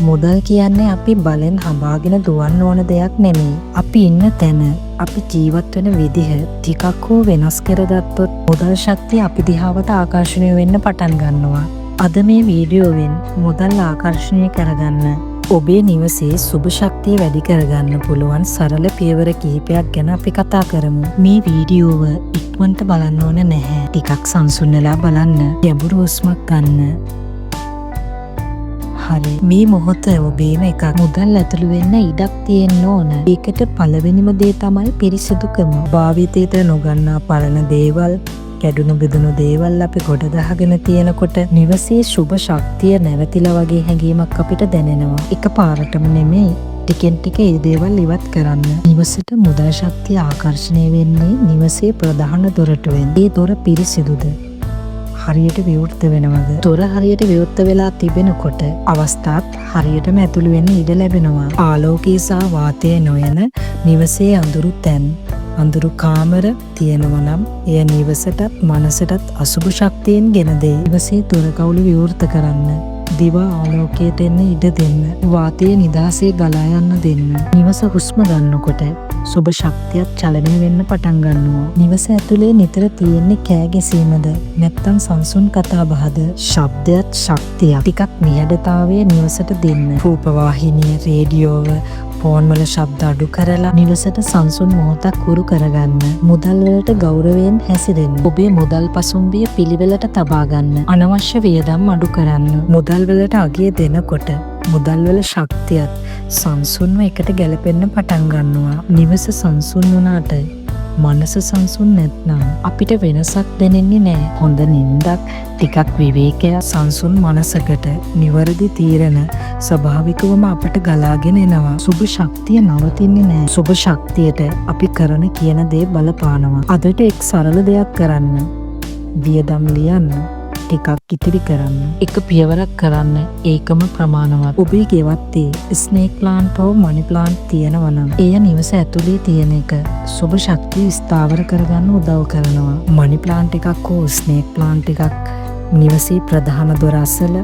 මුදල් කියන්නේ අපි බලෙන් හඹාගෙන දුවන්න ඕන දෙයක් නෙමෙයි. අපි ඉන්න තැන, අපි ජීවත් වෙන විදිහ ටිකක් හෝ වෙනස් කරගත්තොත් මුදල් ශක්තිය අපි දිහාවට ආකර්ෂණය වෙන්න පටන් ගන්නවා. අද මේ වීඩියෝවෙන් මුදල් ආකර්ෂණය කරගන්න ඔබේ නිවසේ සුබ ශක්තිය වැඩි කරගන්න පුළුවන් සරල පියවර කිහිපයක් ගැන අපි කතා කරමු. මේ වීඩියෝව ඉක්මනට බලන්න ඕන නැහැ. ටිකක් සංසුන් වෙලා බලන්න. ගැඹුරු හුස්මක් ගන්න. හරි. මේ මොහොත ඔබේම එකක්. මුදල් ඇතුළු වෙන්න ඉඩක් තියෙන්න ඕන. ඒකට පළවෙනිම දේ තමයි පිරිසිදුකම. භාවිතයට නොගන්නා පරණ දේවල්, කැඩුණු බිඳුණු දේවල් අපි ගොඩ දාගෙන තියෙනකොට නිවසේ සුබ ශක්තිය නැවතිලා වගේ හැඟීමක් අපිට දැනෙනවා. එකපාරටම නෙමෙයි, ටිකෙන් ටික ඒ දේවල් ඉවත් කරන්න. නිවසට මුදල් ශක්තිය ආකර්ෂණය වෙන්නේ නිවසේ ප්‍රධාන දොරටුවෙන්. ඒ දොර පිරිසිදුද? හරියට විවෘත වෙනවද? දොර හරියට විවෘත වෙලා තිබෙනකොට අවස්ථාත් හරියටම ඇතුළු වෙන්න ඉඩ ලැබෙනවා. ආලෝකය සහ වාතය නොයන නිවසේ අඳුරු තැන්, අඳුරු කාමර තියෙනවා නම් එය නිවසටත් මනසටත් අසුබ ශක්තියෙන් ගෙන දෙයි. නිවසේ දොරකවුළු විවෘත කරන්න. දිවා ආලෝකයට එන්න ඉඩ දෙන්න. වාතය නිදහසේ ගලා යන්න දෙන්න. නිවස හුස්ම ගන්නකොට සුබ ශක්තියක් චලනය වෙන්න පටන් ගන්නවා. නිවස ඇතුලේ නිතර තියෙන්නේ කෑ ගැසීමද නැත්නම් සංසුන් කතා බහද? ශබ්දයක් ශක්තියක්. ටිකක් නිහඬතාවය නිවසට දෙන්න. රූපවාහිනිය, රේඩියෝව, ෆෝන් වල ශබ්ද අඩු කරලා නිවසට සංසුන් මොහොතක් හුරු කරගන්න. මුදල් වලට ගෞරවයෙන් හැසිරෙන්න. ඔබේ මුදල් පසුම්බිය පිළිවෙලට තබා ගන්න. අනවශ්‍ය වියදම් අඩු කරන්න. මුදල් වලට අගය දෙනකොට මුදල් වල ශක්තියත් සංසුන්ව එකට ගැලපෙන්න පටන් ගන්නවා. නිවස සංසුන් වුණාට මනස සංසුන් නැත්නම් අපිට වෙනසක් දැනෙන්නේ නැහැ. හොඳ නිින්දක්, ටිකක් විවේකයක්, සංසුන් මනසකට නිවැරදි තීරණ ස්වභාවිකවම අපට ගලාගෙන එනවා. සුබ ශක්තිය නවතින්නේ නැහැ. සුබ ශක්තියට අපි කරන කියන දේ බලපානවා. අදට එක් සරල දෙයක් කරන්න. වියදම් ලියන්න. ටිකක් ඉතිරි කරන්න. එක පියවරක් කරන්න. ඒකම ප්‍රමාණවත්. ඔබේ ගෙවත්තේ ස්නේක් ප්ලාන්ට් හෝ මනි ප්ලාන්ට් තියෙනවා නම් එය නිවස ඇතුලේ තියෙන එක සුබ ශක්තිය ස්ථාවර කරගන්න උදව් කරනවා. මනි ප්ලාන්ට් එකක් හෝ ස්නේක් ප්ලාන්ට් එකක් නිවසේ ප්‍රධාන දොර අසල,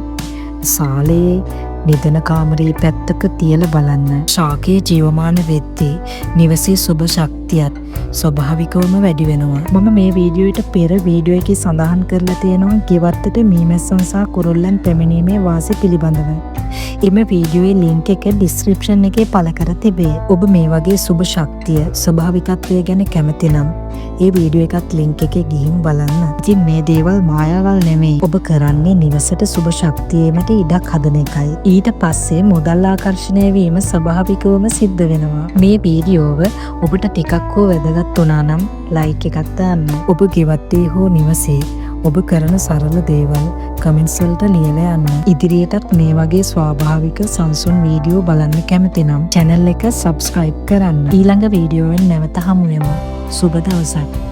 සාලයේ, නිදන කාමරයේ පැත්තක තියලා බලන්න. ශාකයේ ජීවමාන වෙද්දී නිවසේ සුබ ශක්තියත් ස්වභාවිකවම වැඩි වෙනවා. මම මේ වීඩියෝට පෙර වීඩියෝ එකේ සඳහන් කරලා තියෙනවා ගෙවත්තට මීමැස්සන් සහ කුරුල්ලන් පැමිණීමේ වාසි පිළිබඳව. එම වීඩියෝයේ ලින්ක් එක ඩිස්ක්‍රිප්ෂන් එකේ පළ කර තිබේ. ඔබ මේ වගේ සුබ ශක්තිය, ස්වභාවිකත්වය ගැන කැමති නම් ඒ වීඩියෝ එකත් ලින්ක් එකේ ගිහින් බලන්න. ඉතින් මේ දේවල් මායාවල් නෙමෙයි. ඔබ කරන්නේ නිවසට සුබ ශක්තියකට ඉඩක් හදන එකයි. ඊට පස්සේ මුදල් ආකර්ෂණය වීම ස්වභාවිකවම සිද්ධ වෙනවා. මේ වීඩියෝව ඔබට ටිකක් හෝ වැදගත් වුණා නම් ලයික් එකක් දාන්න. ඔබ ගෙවත්තේ හෝ නිවසේ ඔබ කරන සරල දේවල් කමෙන්ට්ස් වලට ලියලා යන්න. ඉදිරියටත් මේ වගේ ස්වාභාවික සංසුන් වීඩියෝ බලන්න කැමති නම් channel එක subscribe කරන්න. ඊළඟ වීඩියෝවෙන් නැවත හමු වෙමු. සුබ දවසක්.